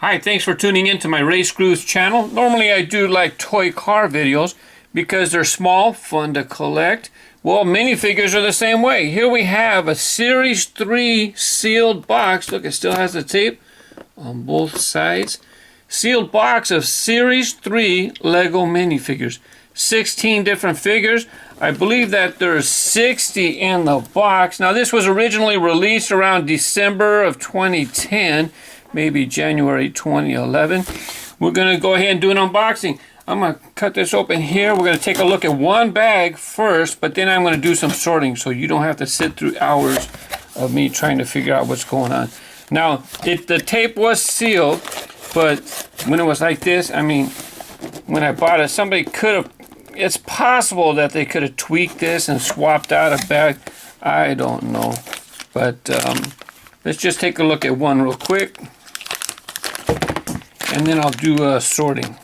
Hi, thanks for tuning in to my RaceGrooves channel. Normally I do like toy car videos because they're small, fun to collect. Well, minifigures are the same way. Here we have a Series 3 sealed box. Look, it still has the tape on both sides. Sealed box of Series 3 Lego minifigures. 16 different figures. I believe that there's 60 in the box. Now this was originally released around December of 2010. Maybe January 2011. We're going to go ahead and do an unboxing. I'm going to cut this open here. We're going to take a look at one bag first, but then I'm going to do some sorting so you don't have to sit through hours of me trying to figure out what's going on. Now, the tape was sealed, but when it was like this, I mean, when I bought it, somebody could have, it's possible that they could have tweaked this and swapped out a bag. I don't know. But let's just take a look at one real quick. And then I'll do sorting.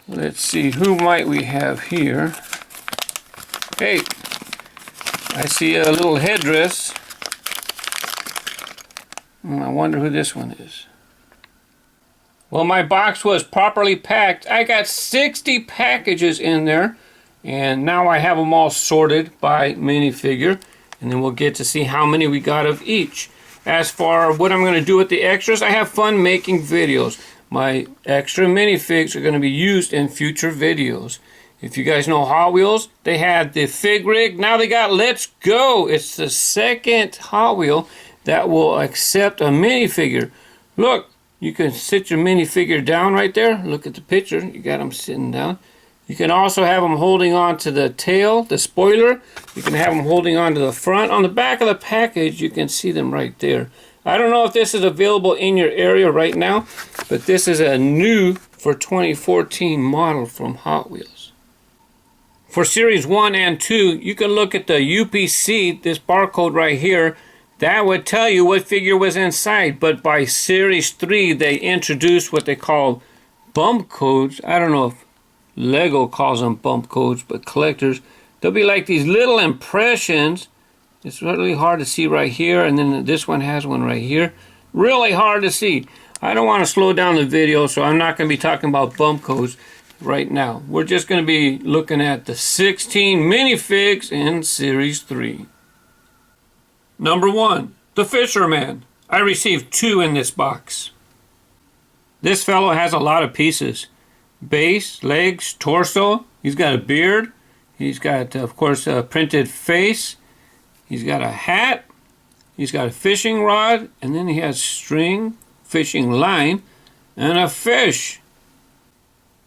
Let's see, who might we have here? Hey, I see a little headdress. I wonder who this one is. Well, my box was properly packed. I got 60 packages in there. And now I have them all sorted by minifigure, and then we'll get to see how many we got of each. As for what I'm going to do with the extras, I have fun making videos. My extra minifigs are going to be used in future videos. If you guys know Hot Wheels, they had the Fig Rig. Now they got Let's Go. It's the second Hot Wheel that will accept a minifigure. Look, you can sit your minifigure down right there. Look at the picture. You got them sitting down. You can also have them holding on to the tail, the spoiler. You can have them holding on to the front. On the back of the package, you can see them right there. I don't know if this is available in your area right now, but this is a new for 2014 model from Hot Wheels. For Series 1 and 2, you can look at the UPC, this barcode right here. That would tell you what figure was inside, but by Series 3, they introduced what they call bump codes. I don't know if Lego calls them bump codes, but collectors, they'll be like these little impressions. It's really hard to see right here, and then this one has one right here. Really hard to see. I don't want to slow down the video, so I'm not going to be talking about bump codes right now. We're just going to be looking at the 16 minifigs in Series 3. Number 1, the Fisherman. I received 2 in this box. This fellow has a lot of pieces. Base, legs, torso. He's got a beard. He's got, of course, a printed face. He's got a hat. He's got a fishing rod. And then he has string, fishing line, and a fish.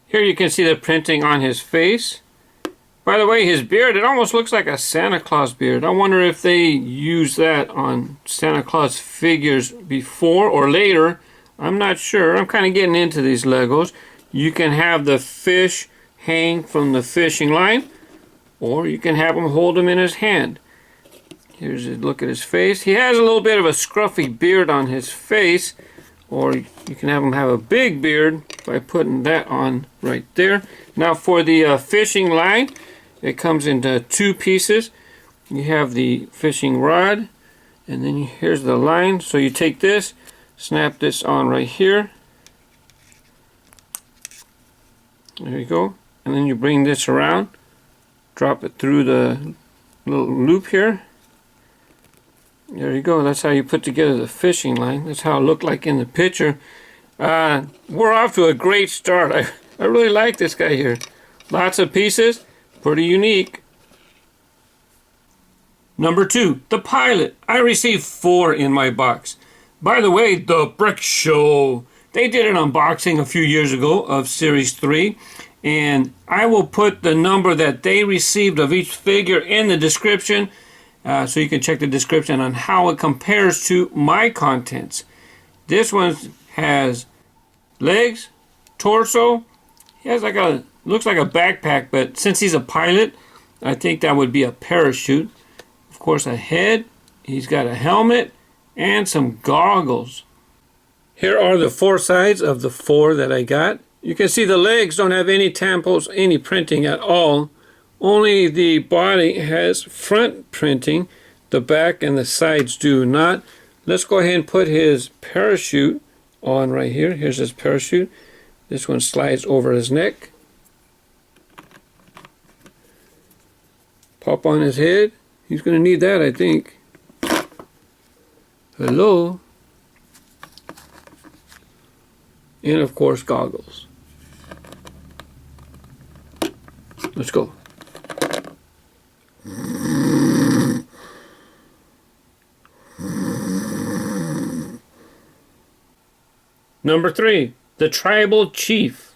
Here you can see the printing on his face. By the way, his beard, it almost looks like a Santa Claus beard. I wonder if they use that on Santa Claus figures before or later. I'm not sure. I'm kind of getting into these Legos. You can have the fish hang from the fishing line, or you can have him hold him in his hand. Here's a look at his face. He has a little bit of a scruffy beard on his face, or you can have him have a big beard by putting that on right there. Now for the fishing line, it comes into 2 pieces. You have the fishing rod, and then here's the line. So you take this, snap this on right here. There you go. And then you bring this around, drop it through the little loop here. There you go. That's how you put together the fishing line. That's how it looked like in the picture. We're off to a great start. I really like this guy here. Lots of pieces. Pretty unique. Number 2, the Pilot. I received 4 in my box. By the way, the Brick Show. They did an unboxing a few years ago of Series 3, and I will put the number that they received of each figure in the description, so you can check the description on how it compares to my contents. This one has legs, torso. He has like a, looks like a backpack, but since he's a pilot, I think that would be a parachute. Of course, a head. He's got a helmet and some goggles. Here are the 4 sides of the 4 that I got. You can see the legs don't have any tampons, any printing at all. Only the body has front printing. The back and the sides do not. Let's go ahead and put his parachute on right here. Here's his parachute. This one slides over his neck. Pop on his head. He's going to need that, I think. Hello. And of course, goggles. Let's go. Number 3, the tribal chief.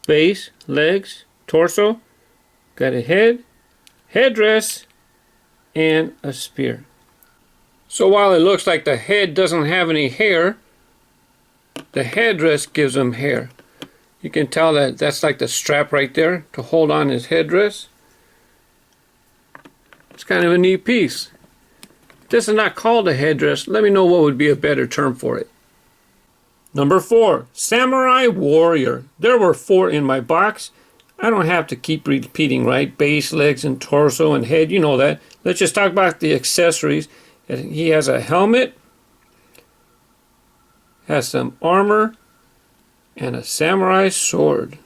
Base, legs, torso, got a head, headdress, and a spear. So while it looks like the head doesn't have any hair, the headdress gives him hair. You can tell that that's like the strap right there to hold on his headdress. It's kind of a neat piece. If this is not called a headdress, let me know what would be a better term for it. Number 4, Samurai Warrior. There were 4 in my box. I don't have to keep repeating, right? Base, legs, and torso, and head. You know that. Let's just talk about the accessories. He has a helmet, has some armor, and a samurai sword.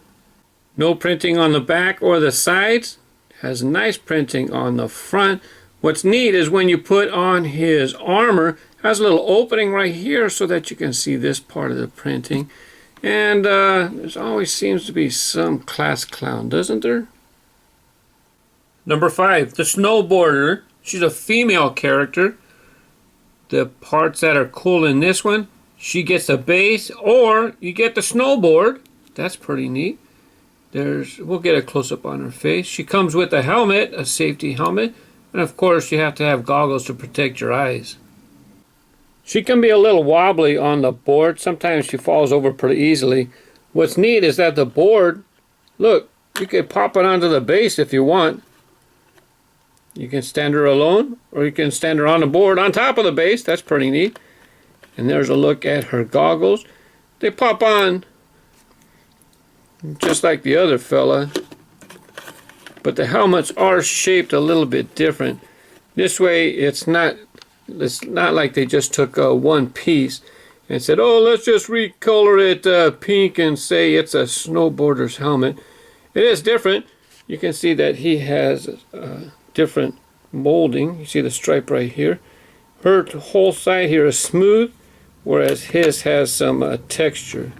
No printing on the back or the sides. Has nice printing on the front. What's neat is when you put on his armor, has a little opening right here so that you can see this part of the printing. And there always seems to be some class clown, doesn't there? Number 5, the Snowboarder. She's a female character. The parts that are cool in this one, she gets a base, or you get the snowboard. That's pretty neat. We'll get a close-up on her face. She comes with a helmet, a safety helmet, and of course you have to have goggles to protect your eyes. She can be a little wobbly on the board. Sometimes she falls over pretty easily. What's neat is that the board, look, you can pop it onto the base if you want. You can stand her alone, or you can stand her on the board on top of the base. That's pretty neat. And there's a look at her goggles. They pop on just like the other fella, but the helmets are shaped a little bit different. This way it's not like they just took one piece and said, oh, let's just recolor it pink and say it's a snowboarder's helmet. It is different. You can see that he has different molding. You see the stripe right here. Her whole side here is smooth, whereas his has some texture.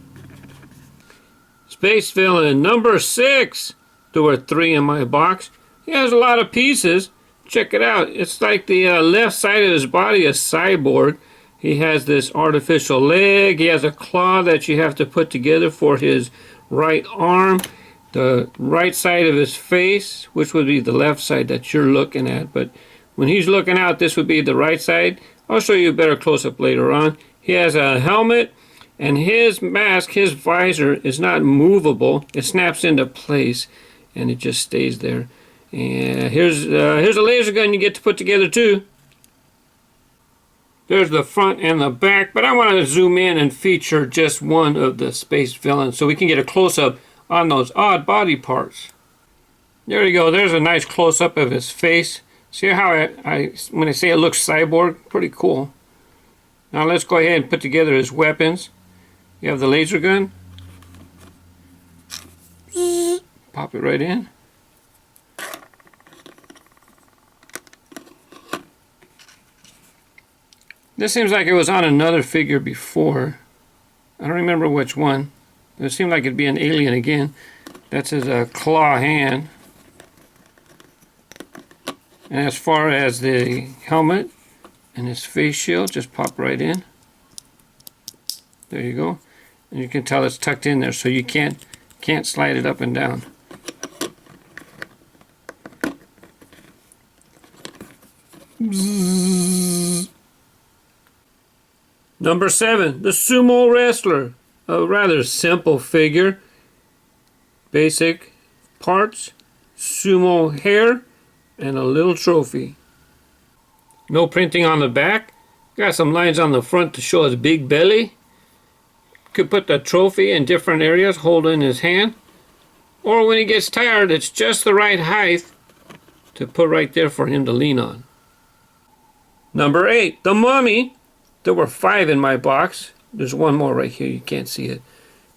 Space Villain number 6. There were 3 in my box. He has a lot of pieces. Check it out. It's like the left side of his body is cyborg. He has this artificial leg. He has a claw that you have to put together for his right arm. The right side of his face, which would be the left side that you're looking at. But when he's looking out, this would be the right side. I'll show you a better close-up later on. He has a helmet, and his mask, his visor, is not movable. It snaps into place, and it just stays there. And here's a laser gun you get to put together too. There's the front and the back, but I want to zoom in and feature just one of the Space Villains so we can get a close-up on those odd body parts. There you go. There's a nice close-up of his face. See how when I say it looks cyborg? Pretty cool. Now let's go ahead and put together his weapons. You have the laser gun. Pop it right in. This seems like it was on another figure before. I don't remember which one. It seemed like it'd be an alien again. That's his claw hand. And as far as the helmet and his face shield, just pop right in. There you go. And you can tell it's tucked in there, so you can't slide it up and down. Bzzz. Number 7, the Sumo Wrestler. A rather simple figure. Basic parts, sumo hair, and a little trophy. No printing on the back. Got some lines on the front to show his big belly. Could put the trophy in different areas, hold in his hand. Or when he gets tired, it's just the right height to put right there for him to lean on. Number 8, the mummy. There were 5 in my box. There's one more right here. You can't see it.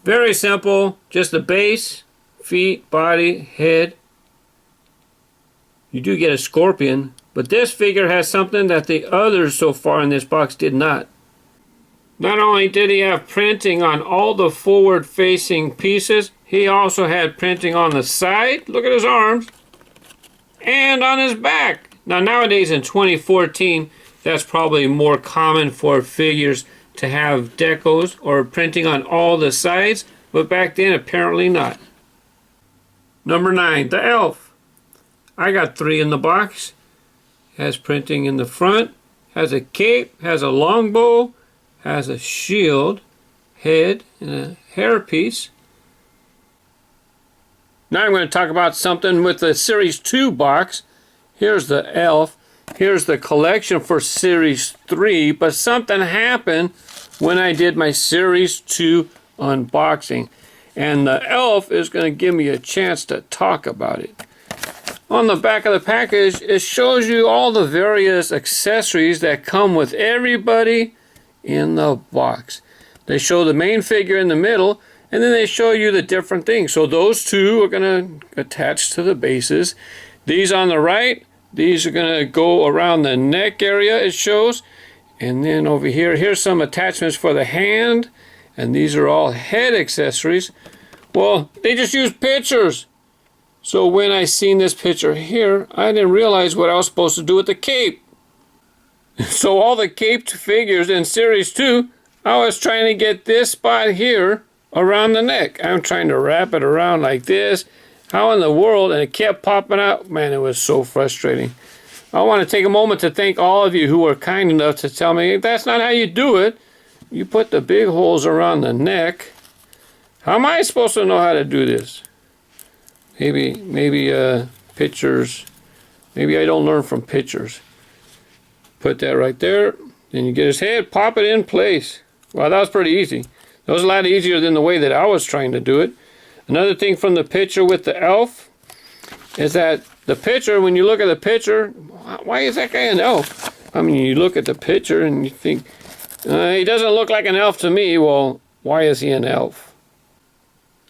Very simple. Just the base, feet, body, head. You do get a scorpion, but this figure has something that the others so far in this box did not. Not only did he have printing on all the forward-facing pieces, he also had printing on the side, look at his arms, and on his back. Now nowadays in 2014, that's probably more common for figures to have decos or printing on all the sides, but back then apparently not. Number 9, the elf. I got 3 in the box. Has printing in the front, has a cape, has a long bow, has a shield, head, and a hairpiece. Now I'm going to talk about something with the Series 2 box. Here's the elf. Here's the collection for Series 3, but something happened when I did my Series 2 unboxing. And the elf is going to give me a chance to talk about it. On the back of the package, it shows you all the various accessories that come with everybody in the box. They show the main figure in the middle, and then they show you the different things. So those 2 are going to attach to the bases. These on the right, these are going to go around the neck area, it shows. And then over here, here's some attachments for the hand. And these are all head accessories. Well, they just use pictures. So when I seen this picture here, I didn't realize what I was supposed to do with the cape. So all the caped figures in Series 2, I was trying to get this spot here around the neck. I'm trying to wrap it around like this. How in the world? And it kept popping out. Man, it was so frustrating. I want to take a moment to thank all of you who were kind enough to tell me, that's not how you do it. You put the big holes around the neck. How am I supposed to know how to do this? Maybe pictures. Maybe I don't learn from pictures. Put that right there. Then you get his head, pop it in place. Wow, that was pretty easy. That was a lot easier than the way that I was trying to do it. Another thing from the picture with the elf is that the picture, when you look at the picture, why is that guy an elf? I mean, you look at the picture and you think, he doesn't look like an elf to me. Well, why is he an elf?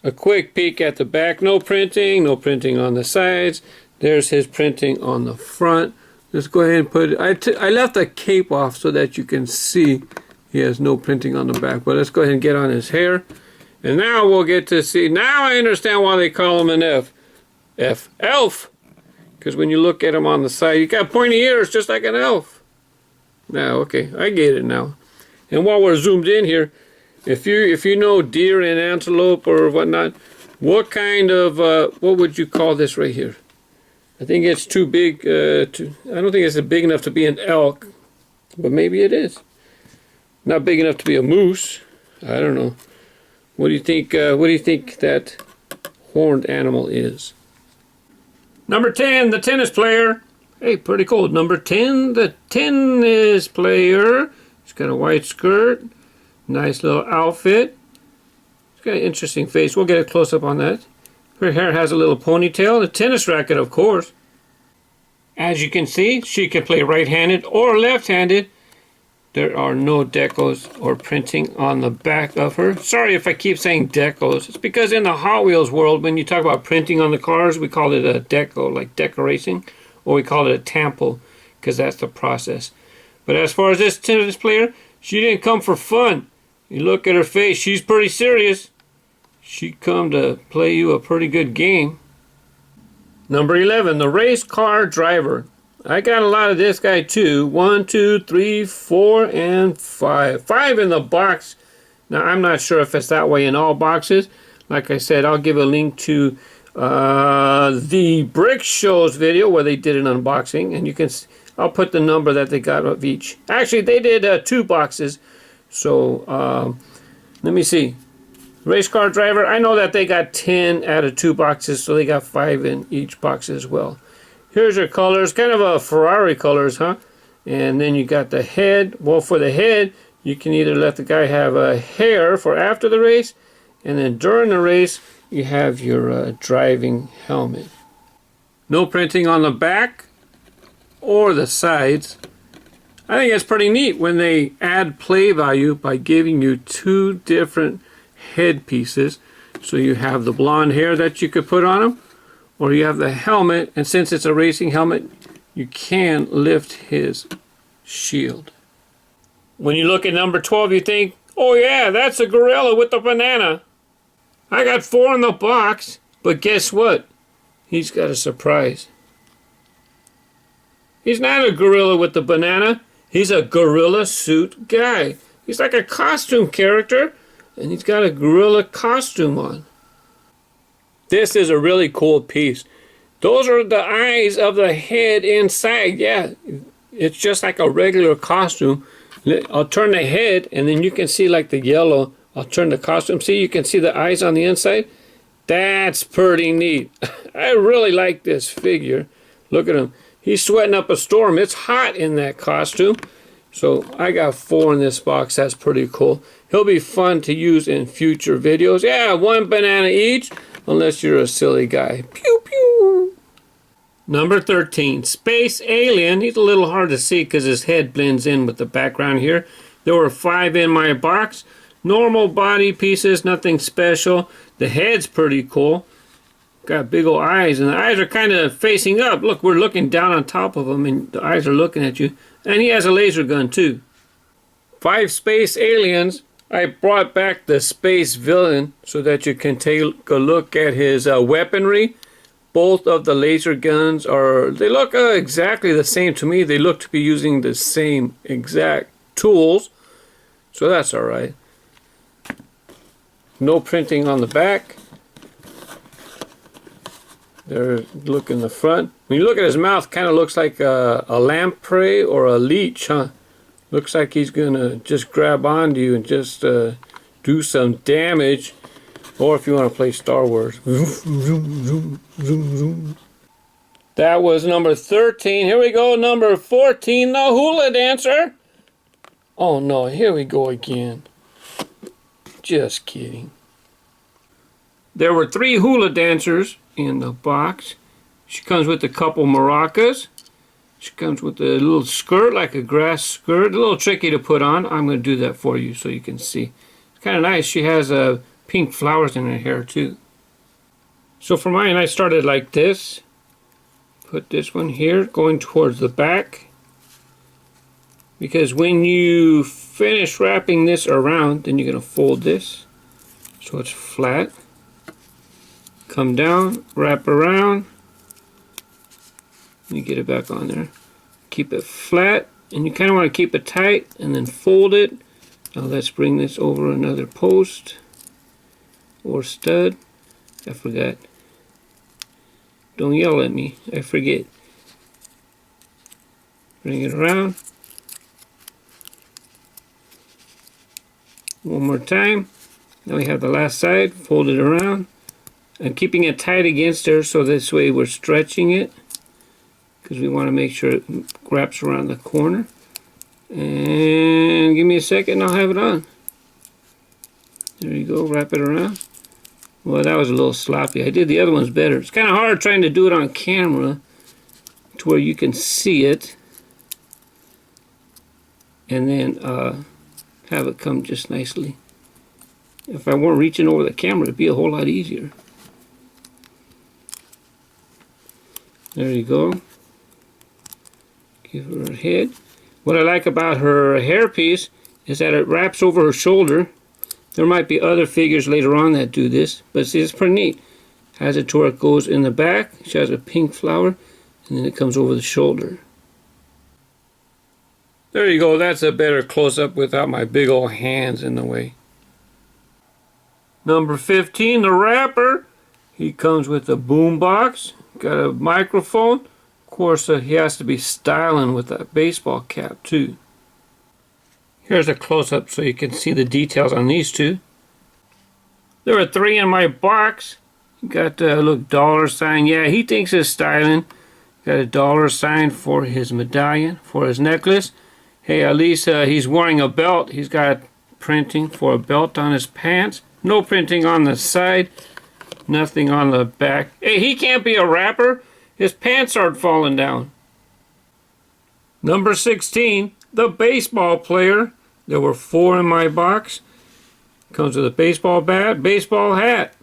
A quick peek at the back. No printing on the sides. There's his printing on the front. Let's go ahead and put it. I left the cape off so that you can see he has no printing on the back. But let's go ahead and get on his hair. And now we'll get to see. Now I understand why they call him an elf. Because when you look at him on the side, you got pointy ears just like an elf. Now, okay, I get it now. And while we're zoomed in here, if you know deer and antelope or whatnot, what kind of what would you call this right here? I think it's too big. I don't think it's big enough to be an elk, but maybe it is. Not big enough to be a moose. I don't know. What do you think? What do you think that horned animal is? Number 10, the tennis player. Hey, pretty cool. Number 10, the tennis player. He's got a white skirt. Nice little outfit. He's got an interesting face. We'll get a close-up on that. Her hair has a little ponytail. A tennis racket, of course. As you can see, she can play right-handed or left-handed. There are no decos or printing on the back of her. Sorry if I keep saying decos. It's because in the Hot Wheels world, when you talk about printing on the cars, we call it a deco, like decoration, or we call it a tampo, because that's the process. But as far as this tennis player, she didn't come for fun. You look at her face, she's pretty serious. She come to play you a pretty good game. Number 11, the Racecar Driver. I got a lot of this guy too. 1, 2, 3, 4, and 5. 5 in the box. Now I'm not sure if it's that way in all boxes. Like I said, I'll give a link to the Brick Shows video where they did an unboxing, and you can. I'll put the number that they got of each. Actually, they did 2 boxes. So let me see. Racecar Driver. I know that they got 10 out of 2 boxes, so they got 5 in each box as well. Here's your colors, kind of a Ferrari colors, huh? And then you got the head. Well, for the head, you can either let the guy have a hair for after the race, and then during the race, you have your driving helmet. No printing on the back or the sides. I think it's pretty neat when they add play value by giving you two different head pieces. So you have the blonde hair that you could put on him, or you have the helmet, and since it's a racing helmet, you can lift his shield. When you look at number 12, you think, oh yeah, that's a gorilla with the banana. I got 4 in the box, but guess what? He's got a surprise. He's not a gorilla with the banana. He's a gorilla suit guy. He's like a costume character, and he's got a gorilla costume on. This is a really cool piece. Those are the eyes of the head inside. Yeah, it's just like a regular costume. I'll turn the head, and then you can see like the yellow. I'll turn the costume. See, you can see the eyes on the inside. That's pretty neat. I really like this figure. Look at him. He's sweating up a storm. It's hot in that costume. So I got 4 in this box. That's pretty cool. He'll be fun to use in future videos. Yeah, 1 banana each, unless you're a silly guy. Pew, pew. Number 13, Space Alien. He's a little hard to see because his head blends in with the background here. There were 5 in my box. Normal body pieces, nothing special. The head's pretty cool. Got big old eyes, and the eyes are kind of facing up. Look, we're looking down on top of him, and the eyes are looking at you. And he has a laser gun, too. 5 space aliens. I brought back the space villain so that you can take a look at his weaponry. Both of the laser guns they look exactly the same to me. They look to be using the same exact tools. So that's alright. No printing on the back. There, look in the front. When you look at his mouth, kind of looks like a lamprey or a leech, huh? Looks like he's gonna just grab onto you and just do some damage. Or if you want to play Star Wars. That was number 13. Here we go, number 14, the Hula Dancer. Oh no, here we go again. Just kidding. There were 3 Hula Dancers in the box. She comes with a couple maracas. She comes with a little skirt, like a grass skirt. A little tricky to put on. I'm going to do that for you so you can see. It's kind of nice. She has pink flowers in her hair too. So for mine, I started like this. Put this one here, going towards the back. Because when you finish wrapping this around, then you're going to fold this so it's flat. Come down, wrap around. Let me get it back on there. Keep it flat, and you kind of want to keep it tight, and then fold it. Now let's bring this over another post or stud. I forgot. Don't yell at me. I forget. Bring it around. One more time. Now we have the last side. Fold it around. I'm keeping it tight against there so this way we're stretching it, because we want to make sure it wraps around the corner. And give me a second, I'll have it on. There you go, wrap it around. Well, that was a little sloppy. I did the other ones better. It's kind of hard trying to do it on camera to where you can see it, and then have it come just nicely. If I weren't reaching over the camera, it'd be a whole lot easier. There you go. Give her a head. What I like about her hairpiece is that it wraps over her shoulder. There might be other figures later on that do this, but see, it's pretty neat. Has it to where it goes in the back. She has a pink flower, and then it comes over the shoulder. There you go. That's a better close-up without my big old hands in the way. Number 15, the Rapper. He comes with a boom box. Got a microphone. Of course, he has to be styling with that baseball cap too. Here's a close-up so you can see the details on these two. There are 3 in my box. Got a little dollar sign. Yeah, he thinks it's styling. Got a dollar sign for his medallion, for his necklace. Hey, at least he's wearing a belt. He's got printing for a belt on his pants. No printing on the side. Nothing on the back. Hey, he can't be a rapper. his pants start falling down. Number 16, the baseball player. There were 4 in my box. Comes with a baseball bat, baseball hat.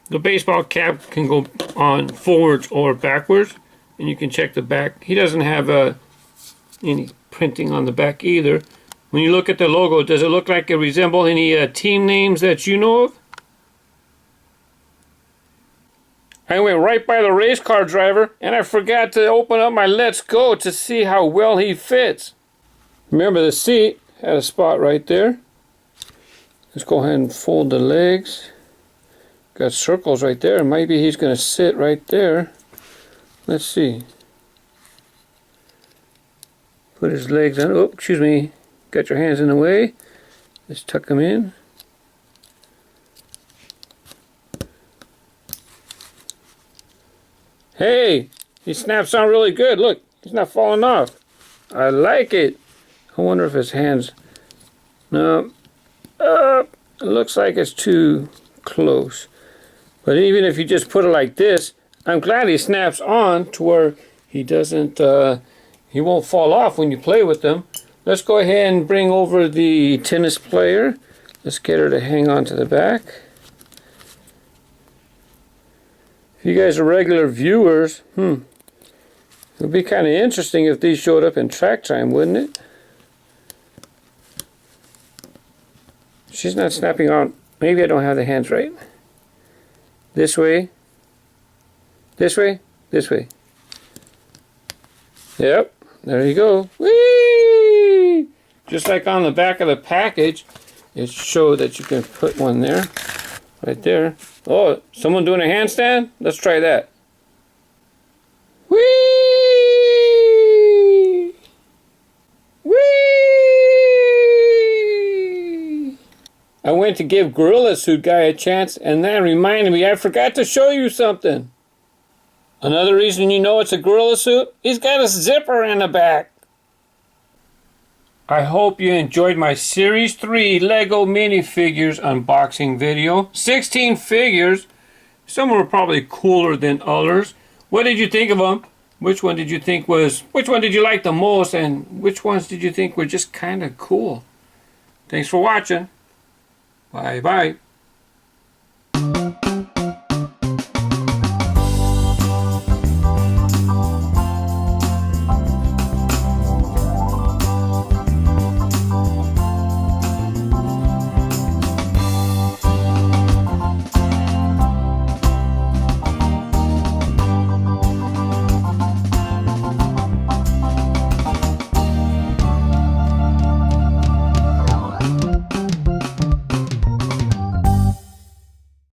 The baseball cap can go on forwards or backwards, and you can check the back. He doesn't have any printing on the back either. When you look at the logo, does it look like it resembles any team names that you know of? I went right by the Racecar Driver, and I forgot to open up my Let's Go to see how well he fits. Remember, the seat had a spot right there. Let's go ahead and fold the legs. Got circles right there. Maybe he's going to sit right there. Let's see. Put his legs on. Oh, excuse me. Got your hands in the way. Let's tuck them in. Hey, he snaps on really good. Look, he's not falling off. I like it. I wonder if his hands... No. It looks like it's too close. But even if you just put it like this, I'm glad he snaps on to where he doesn't, he won't fall off when you play with them. Let's go ahead and bring over the tennis player. Let's get her to hang on to the back. If you guys are regular viewers, it would be kind of interesting if these showed up in track time, wouldn't it? She's not snapping on. Maybe I don't have the hands right. This way. This way. This way. Yep. There you go. Whee! Just like on the back of the package, it showed that you can put one there. Right there. Oh, someone doing a handstand? Let's try that. Whee! Whee! I went to give Gorilla Suit Guy a chance, and that reminded me I forgot to show you something. Another reason you know it's a gorilla suit, he's got a zipper in the back. I hope you enjoyed my Series 3 Lego MiniFigures unboxing video. 16 figures. Some were probably cooler than others. What did you think of them? Which one did you like the most, and which ones did you think were just kind of cool? Thanks for watching. Bye-bye.